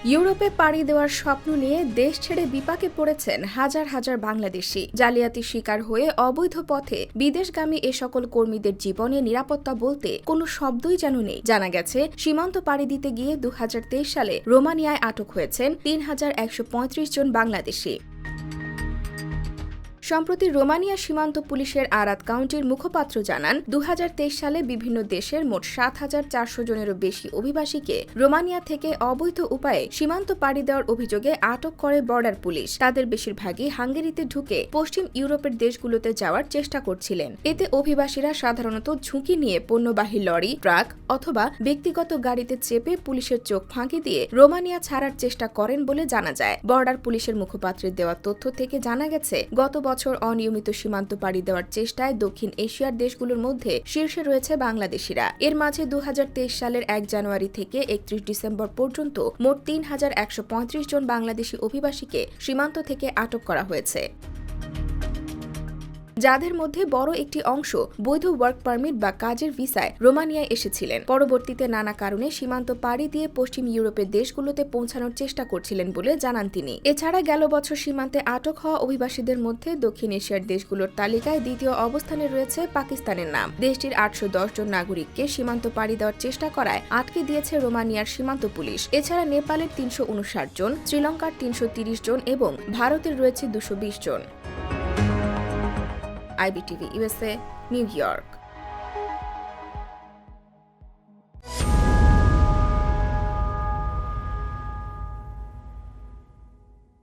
ইউরোপে পাড়ি দেওয়ার স্বপ্ন নিয়ে দেশ ছেড়ে বিপাকে পড়েছেন হাজার হাজার বাংলাদেশি। জালিয়াতির শিকার হয়ে অবৈধ পথে বিদেশগামী এ সকল কর্মীদের জীবনে নিরাপত্তা বলতে কোনো শব্দই যেন নেই। জানা গেছে, সীমান্ত পাড়ি দিতে গিয়ে 2023 সালে রোমানিয়ায় আটক হয়েছেন 3135 জন বাংলাদেশি। সম্প্রতি রোমানিয়া সীমান্ত পুলিশের আরাত কাউন্টির মুখপাত্র জানান, 2023 সালে বিভিন্ন দেশের মোট 7400 জনেরও বেশি অভিবাসীকে রোমানিয়া থেকে অবৈধ উপায়ে সীমান্ত পাড়ি দেওয়ার অভিযোগে আটক করে বর্ডার পুলিশ। তাদের বেশিরভাগই হাঙ্গেরিতে ঢুকে পশ্চিম ইউরোপের দেশগুলোতে যাওয়ার চেষ্টা করছিলেন। এতে অভিবাসীরা সাধারণত ঝুঁকি নিয়ে পণ্যবাহী লরি, ট্রাক অথবা ব্যক্তিগত গাড়িতে চেপে পুলিশের চোখ ফাঁকি দিয়ে রোমানিয়া ছাড়ার চেষ্টা করেন বলে জানা যায়। বর্ডার পুলিশের মুখপাত্রের দেওয়া তথ্য থেকে জানা গেছে, গত বছর অনিয়মিত সীমান্ত পাড়ি দেওয়ার চেষ্টায় দক্ষিণ এশিয়ার দেশগুলোর মধ্যে শীর্ষে রয়েছে বাংলাদেশিরা। এর মাঝে 2023 সালের 1 জানুয়ারি থেকে 31 ডিসেম্বর পর্যন্ত মোট 3135 জন বাংলাদেশি অভিবাসীকে সীমান্ত থেকে আটক করা হয়েছে, যাদের মধ্যে বড় একটি অংশ বৈধ ওয়ার্ক পারমিট বা কাজের ভিসায় রোমানিয়ায় এসেছিলেন। পরবর্তীতে নানা কারণে সীমান্ত পাড়ি দিয়ে পশ্চিম ইউরোপের দেশগুলোতে পৌঁছানোর চেষ্টা করছিলেন বলে জানান তিনি। এছাড়া গেল বছর সীমান্তে আটক হওয়া অভিবাসীদের মধ্যে দক্ষিণ এশিয়ার দেশগুলোর তালিকায় দ্বিতীয় অবস্থানে রয়েছে পাকিস্তানের নাম। দেশটির 810 জন নাগরিককে সীমান্ত পাড়ি দেওয়ার চেষ্টা করায় আটকে দিয়েছে রোমানিয়ার সীমান্ত পুলিশ। এছাড়া নেপালের 359 জন, শ্রীলঙ্কার 330 জন এবং ভারতের রয়েছে 220 জন। IBTV USA, New York।